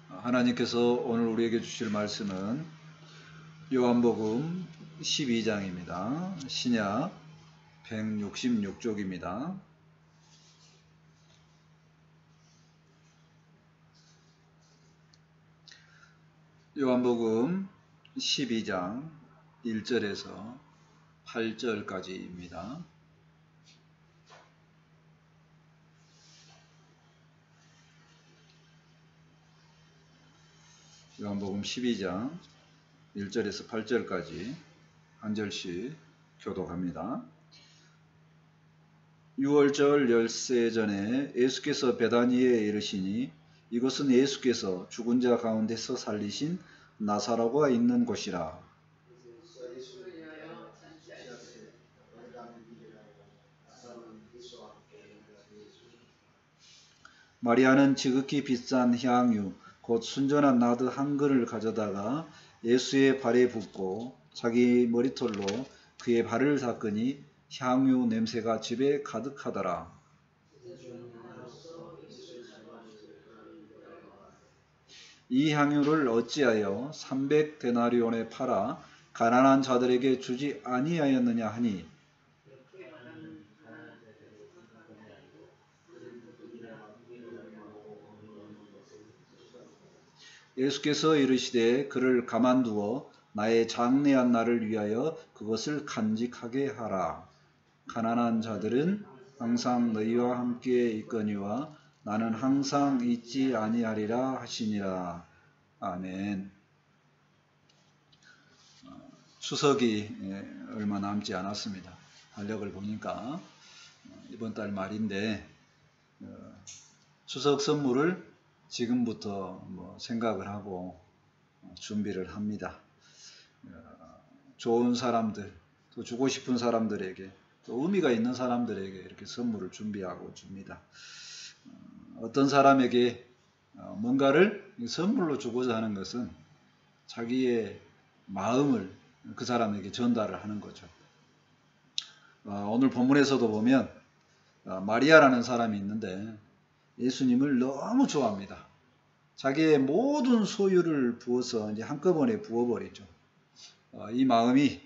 하나님께서 오늘 우리에게 주실 말씀은 요한복음 12장입니다. 신약 166쪽입니다. 요한복음 12장 1절에서 8절까지입니다. 요한복음 12장 1절에서 8절까지 한 절씩 교독합니다. 6월절 열세 전에 예수께서 베다니에 이르시니 이곳은 예수께서 죽은 자 가운데서 살리신 나사로가 있는 곳이라. 마리아는 지극히 비싼 향유 곧 순전한 나드 한 그릇을 가져다가 예수의 발에 붓고 자기 머리털로 그의 발을 닦으니 향유 냄새가 집에 가득하더라. 이 향유를 어찌하여 300데나리온에 팔아 가난한 자들에게 주지 아니하였느냐 하니 예수께서 이르시되 그를 가만두어 나의 장래한 날을 위하여 그것을 간직하게 하라. 가난한 자들은 항상 너희와 함께 있거니와 나는 항상 있지 아니하리라 하시니라. 아멘. 추석이 얼마 남지 않았습니다. 달력을 보니까 이번 달 말인데 추석 선물을 지금부터 생각을 하고 준비를 합니다. 좋은 사람들, 또 주고 싶은 사람들에게, 또 의미가 있는 사람들에게 이렇게 선물을 준비하고 줍니다. 어떤 사람에게 뭔가를 선물로 주고자 하는 것은 자기의 마음을 그 사람에게 전달을 하는 거죠. 오늘 본문에서도 보면 마리아라는 사람이 있는데 예수님을 너무 좋아합니다. 자기의 모든 소유를 부어서 이제 한꺼번에 부어버리죠. 이 마음이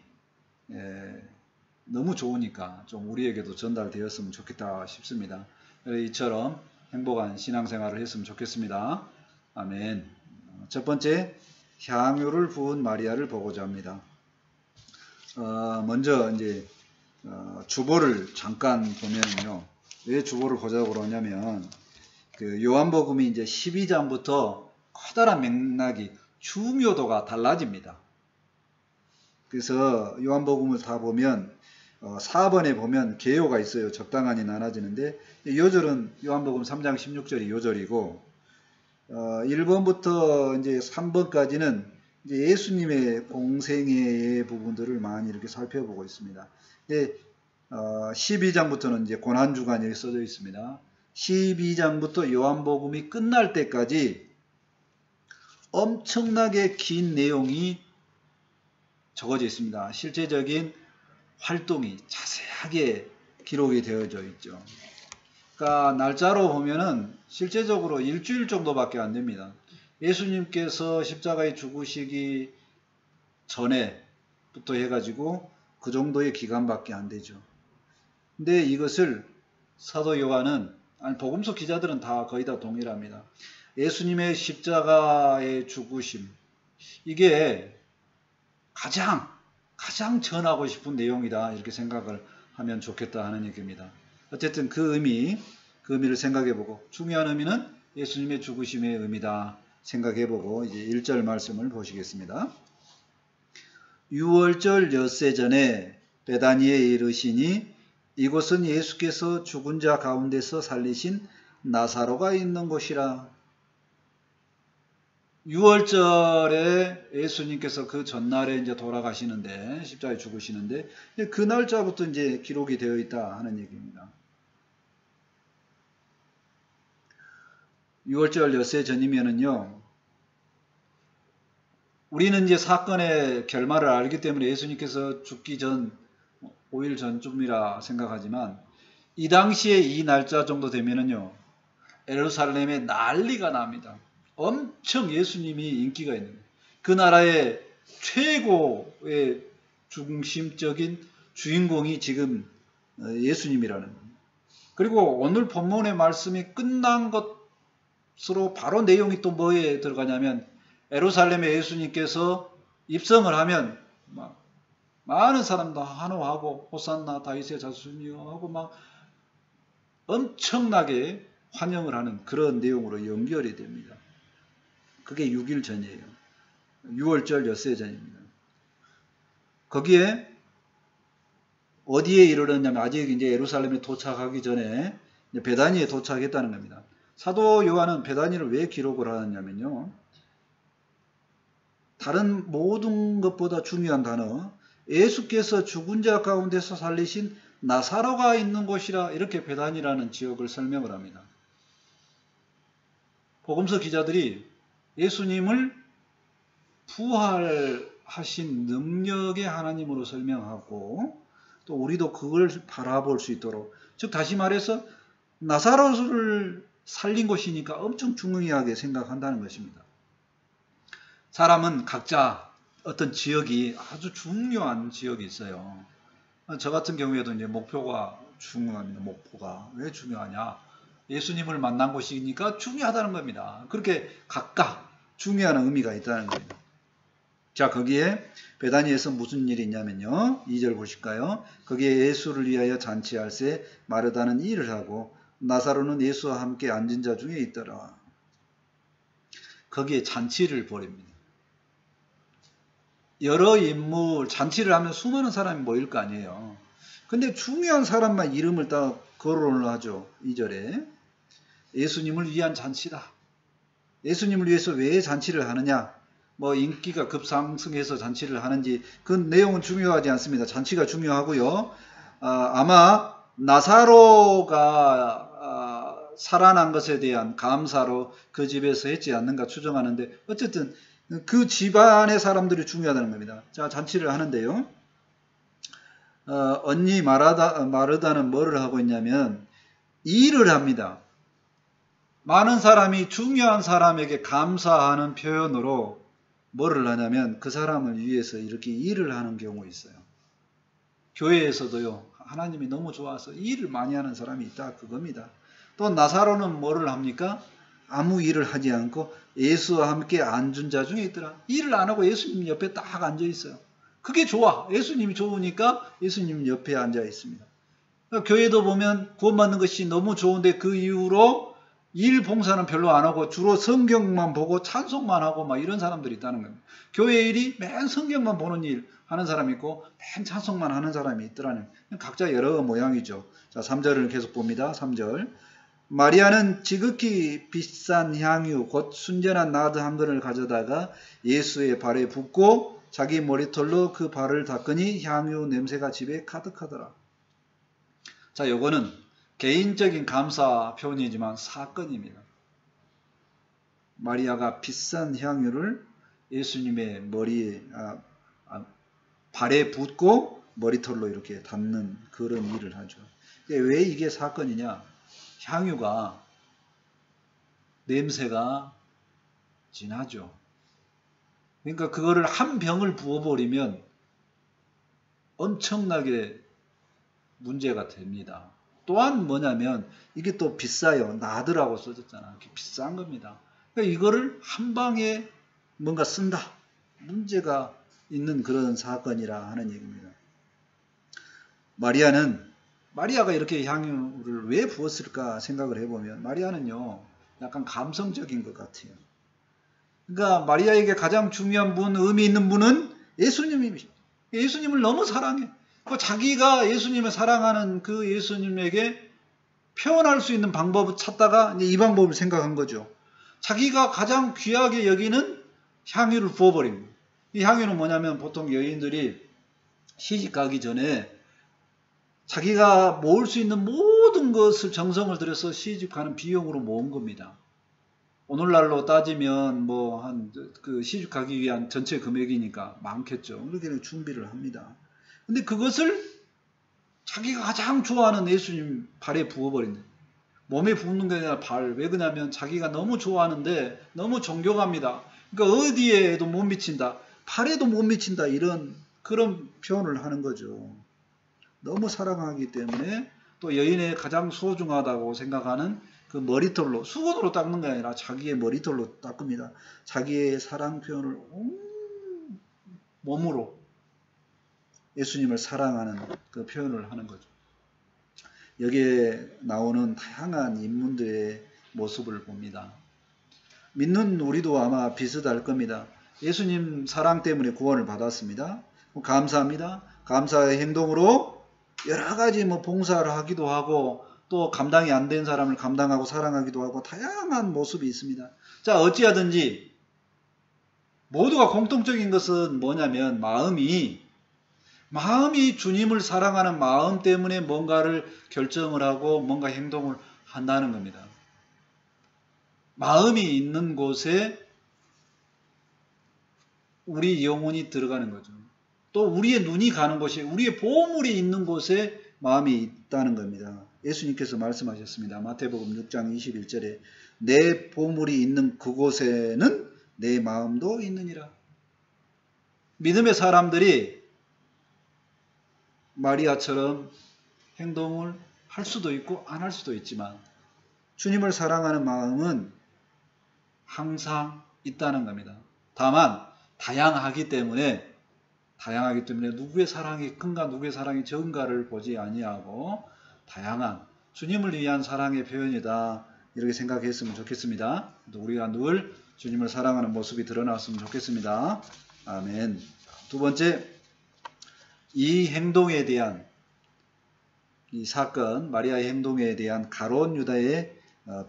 너무 좋으니까 좀 우리에게도 전달되었으면 좋겠다 싶습니다. 이처럼 행복한 신앙생활을 했으면 좋겠습니다. 아멘. 첫 번째, 향유를 부은 마리아를 보고자 합니다. 먼저 이제 주보를 잠깐 보면요. 왜 주보를 보자고 그러냐면 그 요한복음이 이제 12장부터 커다란 맥락이 중요도가 달라집니다. 그래서 요한복음을 다 보면 4번에 보면 개요가 있어요. 적당하니 나눠지는데 요절은 요한복음 3장 16절이 요절이고 1번부터 이제 3번까지는 이제 예수님의 공생애의 부분들을 많이 이렇게 살펴보고 있습니다. 근데 12장부터는 이제 고난주간 이렇게 써져 있습니다. 12장부터 요한복음이 끝날 때까지 엄청나게 긴 내용이 적어져 있습니다. 실제적인 활동이 자세하게 기록이 되어져 있죠. 그러니까 날짜로 보면은 실제적으로 일주일 정도밖에 안 됩니다. 예수님께서 십자가에 죽으시기 전에부터 해가지고 그 정도의 기간밖에 안 되죠. 근데 이것을 사도 요한은 아니 복음서 기자들은 다 거의 다 동일합니다. 예수님의 십자가의 죽으심 이게 가장 전하고 싶은 내용이다 이렇게 생각을 하면 좋겠다 하는 얘기입니다. 어쨌든 그 의미를 생각해보고 중요한 의미는 예수님의 죽으심의 의미다 생각해보고 이제 1절 말씀을 보시겠습니다. 6월절 엿새 전에 베다니에 이르시니 이곳은 예수께서 죽은 자 가운데서 살리신 나사로가 있는 곳이라. 6월절에 예수님께서 그 전날에 이제 돌아가시는데 십자가에 죽으시는데 그 날짜부터 이제 기록이 되어 있다 하는 얘기입니다. 6월절 엿새 전이면은요. 우리는 이제 사건의 결말을 알기 때문에 예수님께서 죽기 전 5일 전쯤이라 생각하지만 이 당시에 이 날짜 정도 되면은요. 예루살렘에 난리가 납니다. 엄청 예수님이 인기가 있는 거예요. 그 나라의 최고의 중심적인 주인공이 지금 예수님이라는 겁니다. 그리고 오늘 본문의 말씀이 끝난 것으로 바로 내용이 또 뭐에 들어가냐면 예루살렘에 예수님께서 입성을 하면 막 많은 사람도 환호하고 호산나 다윗의 자손이여 하고 막 엄청나게 환영을 하는 그런 내용으로 연결이 됩니다. 그게 6일 전이에요. 6월절 엿새 전입니다. 거기에 어디에 이르렀냐면 아직 이제 예루살렘에 도착하기 전에 베다니에 도착했다는 겁니다. 사도 요한은 베다니를 왜 기록을 하느냐면요. 다른 모든 것보다 중요한 단어, 예수께서 죽은 자 가운데서 살리신 나사로가 있는 곳이라 이렇게 베다니라는 지역을 설명을 합니다. 복음서 기자들이 예수님을 부활하신 능력의 하나님으로 설명하고 또 우리도 그걸 바라볼 수 있도록, 즉 다시 말해서 나사로를 살린 곳이니까 엄청 중요하게 생각한다는 것입니다. 사람은 각자 어떤 지역이 아주 중요한 지역이 있어요. 저 같은 경우에도 이제 목표가 중요합니다. 목표가 왜 중요하냐? 예수님을 만난 곳이니까 중요하다는 겁니다. 그렇게 각각 중요한 의미가 있다는 겁니다. 자, 거기에 베다니에서 무슨 일이 있냐면요. 2절 보실까요? 거기에 예수를 위하여 잔치할세 마르다는 일을 하고 나사로는 예수와 함께 앉은 자 중에 있더라. 거기에 잔치를 벌입니다. 여러 인물, 잔치를 하면 수많은 사람이 모일 거 아니에요. 근데 중요한 사람만 이름을 딱 거론을 하죠. 2절에. 예수님을 위한 잔치다. 예수님을 위해서 왜 잔치를 하느냐? 뭐 인기가 급상승해서 잔치를 하는지 그 내용은 중요하지 않습니다. 잔치가 중요하고요. 아마 나사로가 살아난 것에 대한 감사로 그 집에서 했지 않는가 추정하는데 어쨌든 그 집안의 사람들이 중요하다는 겁니다. 자, 잔치를 하는데요. 언니 마르다는 뭐를 하고 있냐면 일을 합니다. 많은 사람이 중요한 사람에게 감사하는 표현으로 뭐를 하냐면 그 사람을 위해서 이렇게 일을 하는 경우 있어요. 교회에서도요. 하나님이 너무 좋아서 일을 많이 하는 사람이 있다 그겁니다. 또 나사로는 뭐를 합니까? 아무 일을 하지 않고 예수와 함께 앉은 자 중에 있더라. 일을 안 하고 예수님 옆에 딱 앉아 있어요. 그게 좋아. 예수님이 좋으니까 예수님 옆에 앉아 있습니다. 그러니까 교회도 보면 구원받는 것이 너무 좋은데 그 이후로 일 봉사는 별로 안 하고 주로 성경만 보고 찬송만 하고 막 이런 사람들이 있다는 겁니다. 교회 일이 맨 성경만 보는 일 하는 사람이 있고 맨 찬송만 하는 사람이 있더라는, 각자 여러 모양이죠. 자, 3절을 계속 봅니다. 3절. 마리아는 지극히 비싼 향유 곧 순전한 나드 한 근을 가져다가 예수의 발에 붓고 자기 머리털로 그 발을 닦으니 향유 냄새가 집에 가득하더라. 자, 요거는 개인적인 감사 표현이지만 사건입니다. 마리아가 비싼 향유를 예수님의 머리에 발에 붓고 머리털로 이렇게 닿는 그런 일을 하죠. 왜 이게 사건이냐? 향유가 냄새가 진하죠. 그러니까 그거를 한 병을 부어버리면 엄청나게 문제가 됩니다. 또한 뭐냐면 이게 또 비싸요. 나드라고 써졌잖아. 비싼 겁니다. 그러니까 이거를 한 방에 뭔가 쓴다. 문제가 있는 그런 사건이라 하는 얘기입니다. 마리아가 이렇게 향유를 왜 부었을까 생각을 해보면 마리아는요. 약간 감성적인 것 같아요. 그러니까 마리아에게 가장 중요한 분, 의미 있는 분은 예수님입니다. 예수님을 너무 사랑해. 자기가 예수님을 사랑하는 그 예수님에게 표현할 수 있는 방법을 찾다가 이제 이 방법을 생각한 거죠. 자기가 가장 귀하게 여기는 향유를 부어버린 거예요. 이 향유는 뭐냐면 보통 여인들이 시집 가기 전에 자기가 모을 수 있는 모든 것을 정성을 들여서 시집 가는 비용으로 모은 겁니다. 오늘날로 따지면 뭐 그 시집 가기 위한 전체 금액이니까 많겠죠. 그렇게 준비를 합니다. 근데 그것을 자기가 가장 좋아하는 예수님 발에 부어버린다. 몸에 붓는 게 아니라 발. 왜 그러냐면 자기가 너무 좋아하는데 너무 존경합니다. 그러니까 어디에도 못 미친다. 팔에도 못 미친다. 이런 그런 표현을 하는 거죠. 너무 사랑하기 때문에 또 여인의 가장 소중하다고 생각하는 그 머리털로 수건으로 닦는 게 아니라 자기의 머리털로 닦습니다. 자기의 사랑 표현을 온 몸으로 예수님을 사랑하는 그 표현을 하는 거죠. 여기에 나오는 다양한 인물들의 모습을 봅니다. 믿는 우리도 아마 비슷할 겁니다. 예수님 사랑 때문에 구원을 받았습니다. 감사합니다. 감사의 행동으로 여러 가지 봉사를 하기도 하고 또 감당이 안 된 사람을 감당하고 사랑하기도 하고 다양한 모습이 있습니다. 자, 어찌하든지 모두가 공통적인 것은 뭐냐면 마음이 주님을 사랑하는 마음 때문에 뭔가를 결정을 하고 뭔가 행동을 한다는 겁니다. 마음이 있는 곳에 우리 영혼이 들어가는 거죠. 또 우리의 눈이 가는 곳이 우리의 보물이 있는 곳에 마음이 있다는 겁니다. 예수님께서 말씀하셨습니다. 마태복음 6장 21절에 내 보물이 있는 그곳에는 내 마음도 있느니라. 믿음의 사람들이 마리아처럼 행동을 할 수도 있고 안 할 수도 있지만 주님을 사랑하는 마음은 항상 있다는 겁니다. 다만 다양하기 때문에 누구의 사랑이 큰가 누구의 사랑이 적은가를 보지 아니하고 다양한 주님을 위한 사랑의 표현이다. 이렇게 생각했으면 좋겠습니다. 우리가 늘 주님을 사랑하는 모습이 드러났으면 좋겠습니다. 아멘. 두 번째, 이 행동에 대한 이 사건 마리아의 행동에 대한 가룟 유다의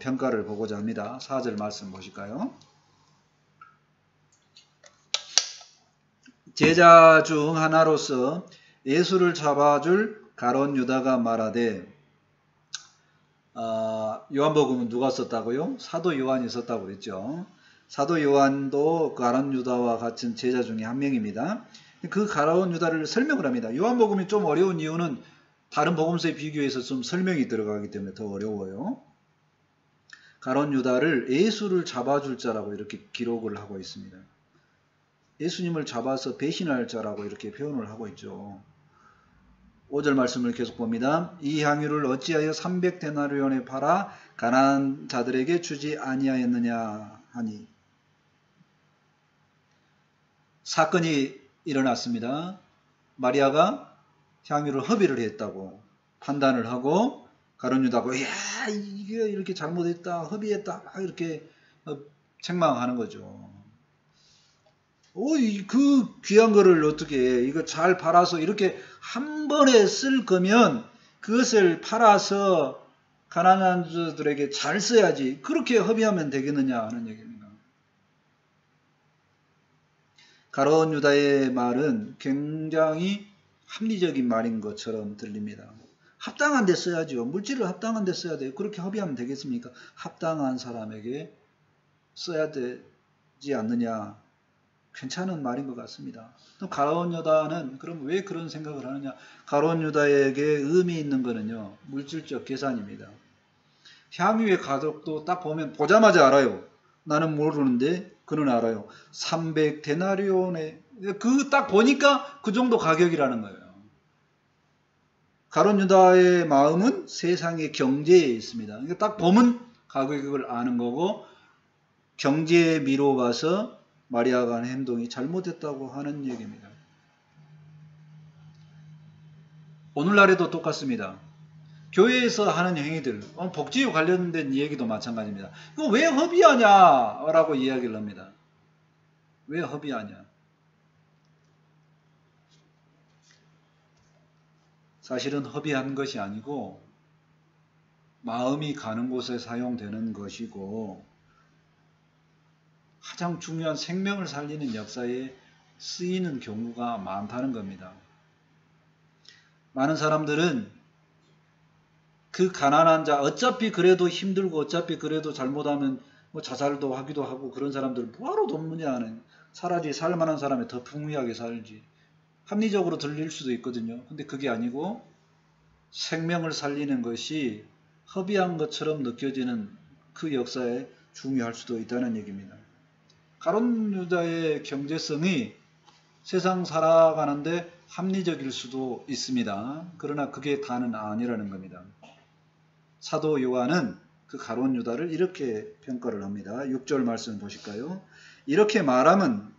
평가를 보고자 합니다. 4절 말씀 보실까요? 제자 중 하나로서 예수를 잡아줄 가룟 유다가 말하되 요한복음은 누가 썼다고요? 사도 요한이 썼다고 그랬죠. 사도 요한도 가룟 유다와 같은 제자 중에 한 명입니다. 그 가룟 유다를 설명을 합니다. 요한복음이 좀 어려운 이유는 다른 복음서에 비교해서 좀 설명이 들어가기 때문에 더 어려워요. 가룟 유다를 예수를 잡아줄 자라고 이렇게 기록을 하고 있습니다. 예수님을 잡아서 배신할 자라고 이렇게 표현을 하고 있죠. 5절 말씀을 계속 봅니다. 이 향유를 어찌하여 300데나리온에 팔아 가난한 자들에게 주지 아니하였느냐 하니. 사건이 일어났습니다. 마리아가 향유를 허비를 했다고 판단을 하고 가룟 유다가 야 이게 이렇게 잘못했다 허비했다 이렇게 책망하는 거죠. 그 귀한 거를 어떻게 해. 이거 잘 팔아서 이렇게 한 번에 쓸 거면 그것을 팔아서 가난한 자들에게 잘 써야지 그렇게 허비하면 되겠느냐 하는 얘기입니다. 가룟 유다의 말은 굉장히 합리적인 말인 것처럼 들립니다. 합당한 데 써야죠. 물질을 합당한 데 써야 돼요. 그렇게 허비하면 되겠습니까? 합당한 사람에게 써야 되지 않느냐. 괜찮은 말인 것 같습니다. 또 가룟 유다는 그럼 왜 그런 생각을 하느냐? 가룟 유다에게 의미 있는 거는요. 물질적 계산입니다. 향유의 가격도 딱 보면 보자마자 알아요. 나는 모르는데 그는 알아요. 300데나리온에 그 딱 보니까 그 정도 가격이라는 거예요. 가룟 유다의 마음은 세상의 경제에 있습니다. 그러니까 딱 보면 가격을 아는 거고 경제에 미뤄봐서 마리아가 한 행동이 잘못했다고 하는 얘기입니다. 오늘날에도 똑같습니다. 교회에서 하는 행위들, 복지와 관련된 얘기도 마찬가지입니다. 이거 왜 허비하냐? 라고 이야기를 합니다. 왜 허비하냐? 사실은 허비한 것이 아니고 마음이 가는 곳에 사용되는 것이고 가장 중요한 생명을 살리는 역사에 쓰이는 경우가 많다는 겁니다. 많은 사람들은 그 가난한 자, 어차피 그래도 힘들고 어차피 그래도 잘못하면 자살도 하기도 하고 그런 사람들 뭐하러 돈 무냐 하는 차라리 살만한 사람이 더 풍요하게 살지. 합리적으로 들릴 수도 있거든요. 근데 그게 아니고 생명을 살리는 것이 허비한 것처럼 느껴지는 그 역사에 중요할 수도 있다는 얘기입니다. 가룟 유다의 경제성이 세상 살아가는데 합리적일 수도 있습니다. 그러나 그게 다는 아니라는 겁니다. 사도 요한은 그 가룟 유다를 이렇게 평가를 합니다. 6절 말씀 보실까요? 이렇게 말하면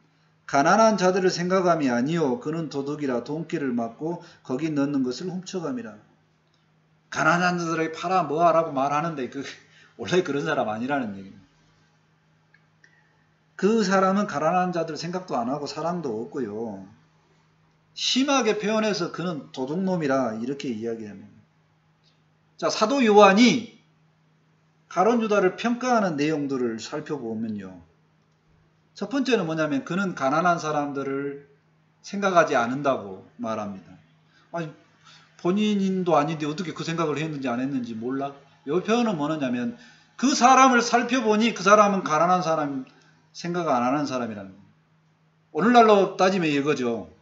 가난한 자들을 생각함이 아니요 그는 도둑이라 돈기를 맞고 거기 넣는 것을 훔쳐갑니다. 가난한 자들에게 팔아 뭐하라고 말하는데 원래 그런 사람 아니라는 얘기입니다. 그 사람은 가난한 자들 생각도 안 하고 사랑도 없고요. 심하게 표현해서 그는 도둑놈이라 이렇게 이야기합니다. 자, 사도 요한이 가룟 유다를 평가하는 내용들을 살펴보면요. 첫 번째는 뭐냐면 그는 가난한 사람들을 생각하지 않는다고 말합니다. 아니, 본인도 아닌데 어떻게 그 생각을 했는지 안 했는지 몰라? 이 표현은 뭐냐면 그 사람을 살펴보니 그 사람은 가난한 사람 생각 안 하는 사람이라는 거예요. 오늘날로 따지면 이거죠.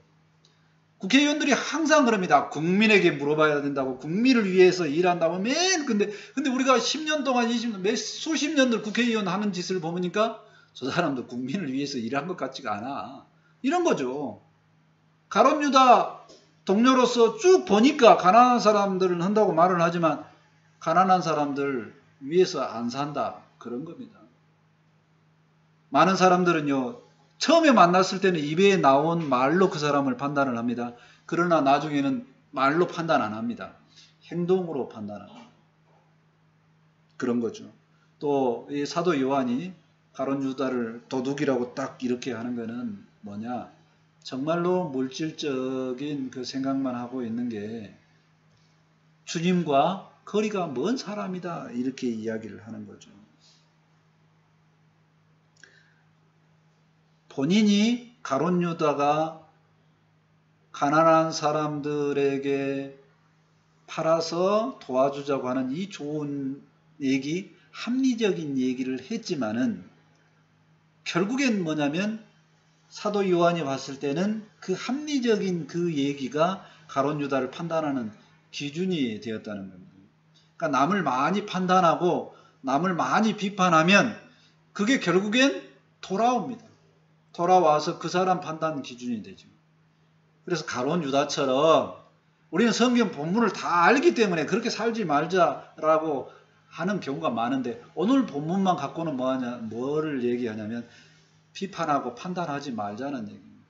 국회의원들이 항상 그럽니다. 국민에게 물어봐야 된다고, 국민을 위해서 일한다고 근데 우리가 10년 동안 20년 수십 년들 국회의원 하는 짓을 보니까 저 사람도 국민을 위해서 일한 것 같지가 않아. 이런 거죠. 가룟 유다 동료로서 쭉 보니까 가난한 사람들은 한다고 말을 하지만 가난한 사람들 위해서 안 산다. 그런 겁니다. 많은 사람들은요. 처음에 만났을 때는 입에 나온 말로 그 사람을 판단을 합니다. 그러나 나중에는 말로 판단 안 합니다. 행동으로 판단합니다. 그런 거죠. 또 이 사도 요한이 가룟 유다를 도둑이라고 딱 이렇게 하는 거는 뭐냐? 정말로 물질적인 그 생각만 하고 있는 게 주님과 거리가 먼 사람이다. 이렇게 이야기를 하는 거죠. 본인이 가룟 유다가 가난한 사람들에게 팔아서 도와주자고 하는 이 좋은 얘기, 합리적인 얘기를 했지만은 결국엔 뭐냐면 사도 요한이 봤을 때는 그 합리적인 그 얘기가 가룟 유다를 판단하는 기준이 되었다는 겁니다. 그러니까 남을 많이 판단하고 남을 많이 비판하면 그게 결국엔 돌아옵니다. 돌아와서 그 사람 판단 기준이 되죠. 그래서 가룟 유다처럼 우리는 성경 본문을 다 알기 때문에 그렇게 살지 말자라고 하는 경우가 많은데 오늘 본문만 갖고는 뭐를 얘기하냐면 비판하고 판단하지 말자는 얘기입니다.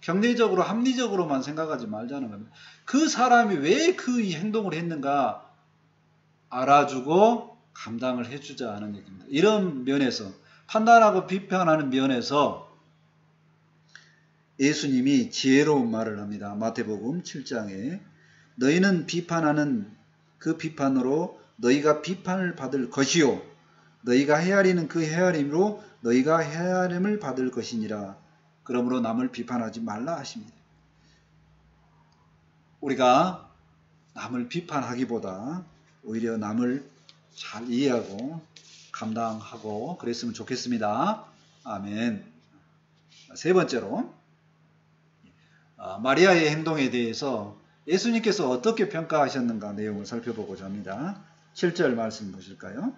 경제적으로 합리적으로만 생각하지 말자는 겁니다. 그 사람이 왜 그 행동을 했는가 알아주고 감당을 해주자 하는 얘기입니다. 이런 면에서 판단하고 비판하는 면에서 예수님이 지혜로운 말을 합니다. 마태복음 7장에 너희는 비판하는 그 비판으로 너희가 비판을 받을 것이요 너희가 헤아리는 그 헤아림으로 너희가 헤아림을 받을 것이니라. 그러므로 남을 비판하지 말라 하십니다. 우리가 남을 비판하기보다 오히려 남을 잘 이해하고 감당하고 그랬으면 좋겠습니다. 아멘. 세 번째로 마리아의 행동에 대해서 예수님께서 어떻게 평가하셨는가 내용을 살펴보고자 합니다. 7절 말씀 보실까요?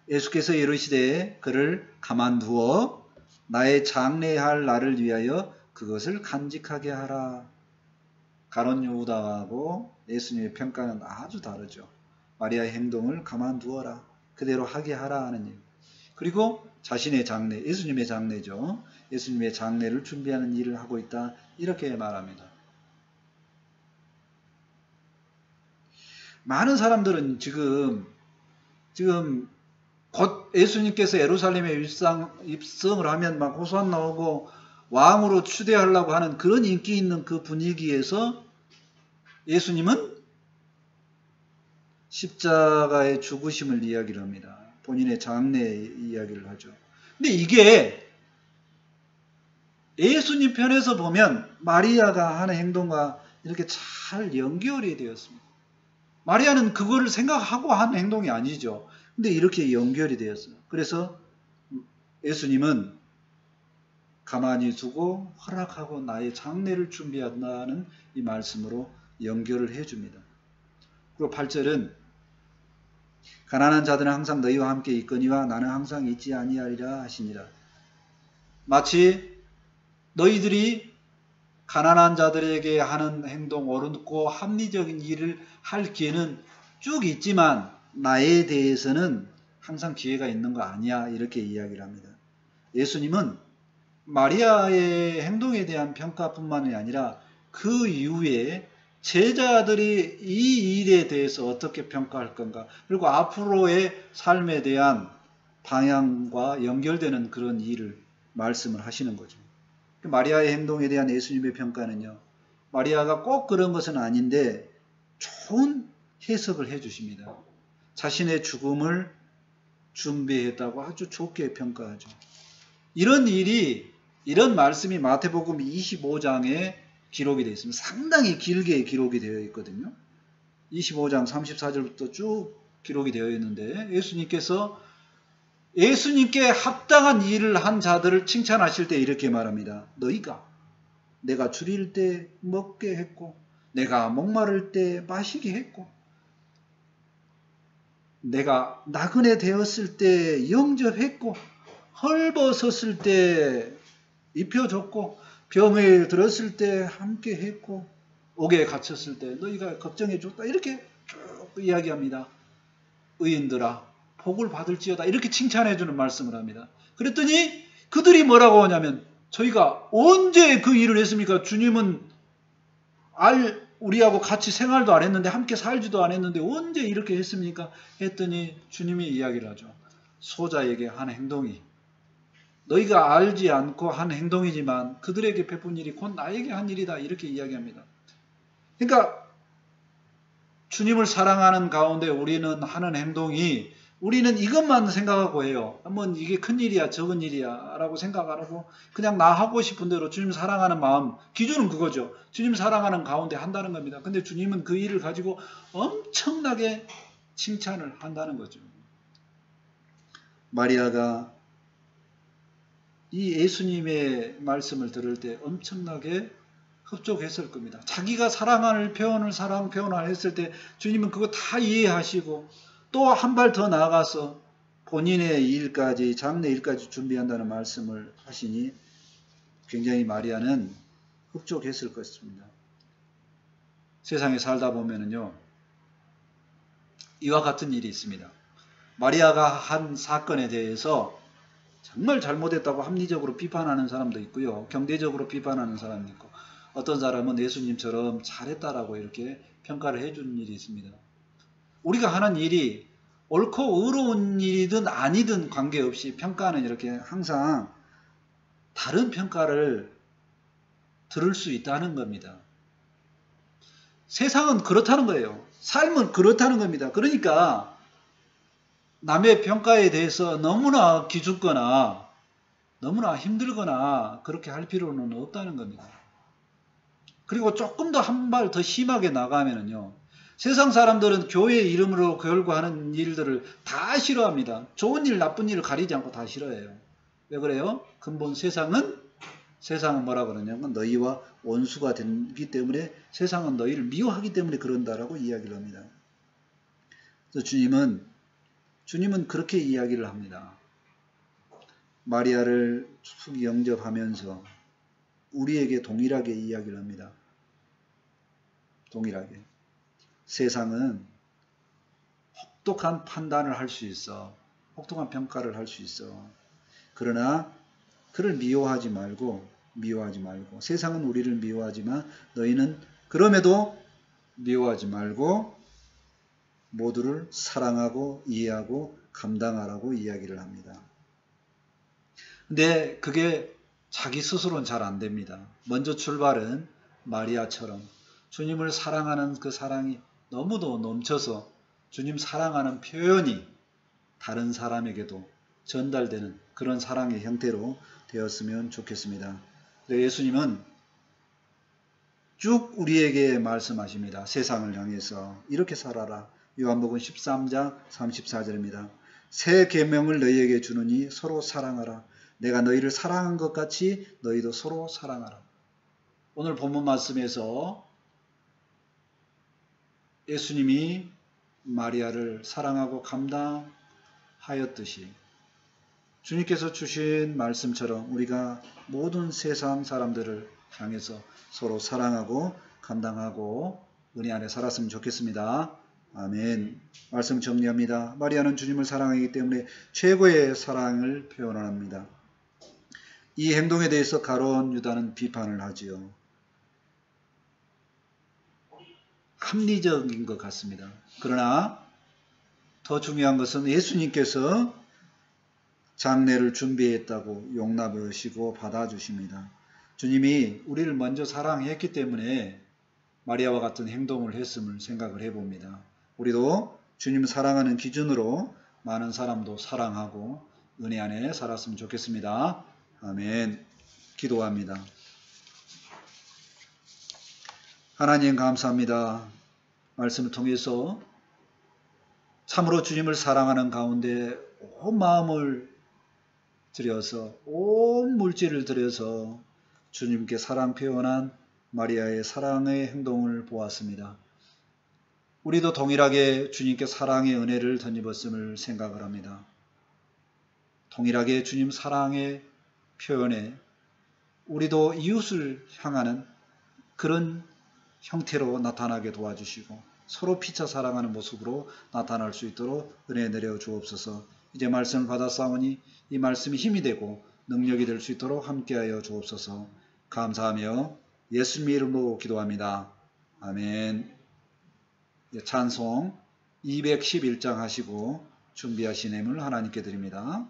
예수께서 이르시되 그를 가만두어 나의 장례할 날을 위하여 그것을 간직하게 하라. 가룟 유다하고 예수님의 평가는 아주 다르죠. 마리아의 행동을 가만두어라. 그대로 하게 하라 하는 얘기. 그리고 자신의 장례, 예수님의 장례죠. 예수님의 장례를 준비하는 일을 하고 있다. 이렇게 말합니다. 많은 사람들은 지금 곧 예수님께서 예루살렘에 입성을 하면 막 호산 나오고 왕으로 추대하려고 하는 그런 인기 있는 그 분위기에서 예수님은 십자가의 죽으심을 이야기를 합니다. 본인의 장례 이야기를 하죠. 근데 이게 예수님 편에서 보면 마리아가 하는 행동과 이렇게 잘 연결이 되었습니다. 마리아는 그거를 생각하고 한 행동이 아니죠. 근데 이렇게 연결이 되었어요. 그래서 예수님은 가만히 두고 허락하고 나의 장례를 준비한다는 이 말씀으로 연결을 해줍니다. 그리고 8절은 가난한 자들은 항상 너희와 함께 있거니와 나는 항상 있지 아니하리라 하시니라. 마치 너희들이 가난한 자들에게 하는 행동, 옳고 합리적인 일을 할 기회는 쭉 있지만 나에 대해서는 항상 기회가 있는 거 아니야, 이렇게 이야기를 합니다. 예수님은 마리아의 행동에 대한 평가뿐만이 아니라 그 이후에 제자들이 이 일에 대해서 어떻게 평가할 건가, 그리고 앞으로의 삶에 대한 방향과 연결되는 그런 일을 말씀을 하시는 거죠. 마리아의 행동에 대한 예수님의 평가는요, 마리아가 꼭 그런 것은 아닌데 좋은 해석을 해 주십니다. 자신의 죽음을 준비했다고 아주 좋게 평가하죠. 이런 일이, 이런 말씀이 마태복음 25장에 기록이 되어 있습니다. 상당히 길게 기록이 되어 있거든요. 25장 34절부터 쭉 기록이 되어 있는데, 예수님께 합당한 일을 한 자들을 칭찬하실 때 이렇게 말합니다. 너희가 내가 줄일 때 먹게 했고, 내가 목마를 때 마시게 했고, 내가 나그네 되었을 때 영접했고, 헐벗었을 때 입혀줬고, 병에 들었을 때 함께 했고, 옥에 갇혔을 때 너희가 걱정해줬다, 이렇게 쭉 이야기합니다. 의인들아 복을 받을지어다, 이렇게 칭찬해주는 말씀을 합니다. 그랬더니 그들이 뭐라고 하냐면, 저희가 언제 그 일을 했습니까? 주님은 우리하고 같이 생활도 안 했는데, 함께 살지도 안 했는데 언제 이렇게 했습니까? 했더니 주님이 이야기를 하죠. 소자에게 한 행동이 너희가 알지 않고 한 행동이지만 그들에게 베푼 일이 곧 나에게 한 일이다, 이렇게 이야기합니다. 그러니까 주님을 사랑하는 가운데 우리는 하는 행동이, 우리는 이것만 생각하고 해요. 한번 이게 큰 일이야 적은 일이야 라고 생각 안 하고 그냥 나 하고 싶은 대로 주님 사랑하는 마음, 기준은 그거죠. 주님 사랑하는 가운데 한다는 겁니다. 근데 주님은 그 일을 가지고 엄청나게 칭찬을 한다는 거죠. 마리아가 이 예수님의 말씀을 들을 때 엄청나게 흡족했을 겁니다. 자기가 사랑하는 표현을 했을 때 주님은 그거 다 이해하시고 또 한 발 더 나아가서 본인의 일까지, 장래 일까지 준비한다는 말씀을 하시니 굉장히 마리아는 흡족했을 것입니다. 세상에 살다 보면은요, 이와 같은 일이 있습니다. 마리아가 한 사건에 대해서 정말 잘못했다고 합리적으로 비판하는 사람도 있고요, 경제적으로 비판하는 사람도 있고, 어떤 사람은 예수님처럼 잘했다라고 이렇게 평가를 해주는 일이 있습니다. 우리가 하는 일이 옳고 의로운 일이든 아니든 관계없이 평가는 이렇게 항상 다른 평가를 들을 수 있다는 겁니다. 세상은 그렇다는 거예요. 삶은 그렇다는 겁니다. 그러니까 남의 평가에 대해서 너무나 기죽거나 너무나 힘들거나 그렇게 할 필요는 없다는 겁니다. 그리고 조금 더 한 발 더 심하게 나가면은요, 세상 사람들은 교회 이름으로 결구하는 일들을 다 싫어합니다. 좋은 일, 나쁜 일을 가리지 않고 다 싫어해요. 왜 그래요? 근본 세상은 뭐라 그러냐면 너희와 원수가 되기 때문에, 세상은 너희를 미워하기 때문에 그런다라고 이야기를 합니다. 그래서 주님은 그렇게 이야기를 합니다. 마리아를 쭉 영접하면서 우리에게 동일하게 이야기를 합니다. 동일하게. 세상은 혹독한 판단을 할 수 있어. 혹독한 평가를 할 수 있어. 그러나 그를 미워하지 말고 세상은 우리를 미워하지만 너희는 그럼에도 미워하지 말고 모두를 사랑하고 이해하고 감당하라고 이야기를 합니다. 근데 그게 자기 스스로는 잘 안 됩니다. 먼저 출발은 마리아처럼 주님을 사랑하는 그 사랑이 너무도 넘쳐서 주님 사랑하는 표현이 다른 사람에게도 전달되는 그런 사랑의 형태로 되었으면 좋겠습니다. 예수님은 쭉 우리에게 말씀하십니다. 세상을 향해서 이렇게 살아라. 요한복음 13장 34절입니다. 새 계명을 너희에게 주노니 서로 사랑하라. 내가 너희를 사랑한 것 같이 너희도 서로 사랑하라. 오늘 본문 말씀에서 예수님이 마리아를 사랑하고 감당하였듯이 주님께서 주신 말씀처럼 우리가 모든 세상 사람들을 향해서 서로 사랑하고 감당하고 은혜 안에 살았으면 좋겠습니다. 아멘. 말씀 정리합니다. 마리아는 주님을 사랑하기 때문에 최고의 사랑을 표현합니다. 이 행동에 대해서 가룟 유다는 비판을 하지요. 합리적인 것 같습니다. 그러나 더 중요한 것은 예수님께서 장례를 준비했다고 용납하시고 받아주십니다. 주님이 우리를 먼저 사랑했기 때문에 마리아와 같은 행동을 했음을 생각을 해봅니다. 우리도 주님 사랑하는 기준으로 많은 사람도 사랑하고 은혜 안에 살았으면 좋겠습니다. 아멘. 기도합니다. 하나님 감사합니다. 말씀을 통해서 참으로 주님을 사랑하는 가운데 온 마음을 들여서 온 물질을 들여서 주님께 사랑 표현한 마리아의 사랑의 행동을 보았습니다. 우리도 동일하게 주님께 사랑의 은혜를 덧입었음을 생각을 합니다. 동일하게 주님 사랑의 표현에 우리도 이웃을 향하는 그런 형태로 나타나게 도와주시고 서로 피차 사랑하는 모습으로 나타날 수 있도록 은혜 내려 주옵소서. 이제 말씀을 받았사오니 이 말씀이 힘이 되고 능력이 될 수 있도록 함께하여 주옵소서. 감사하며 예수님의 이름으로 기도합니다. 아멘. 찬송 211장 하시고 준비하신 예물 하나님께 드립니다.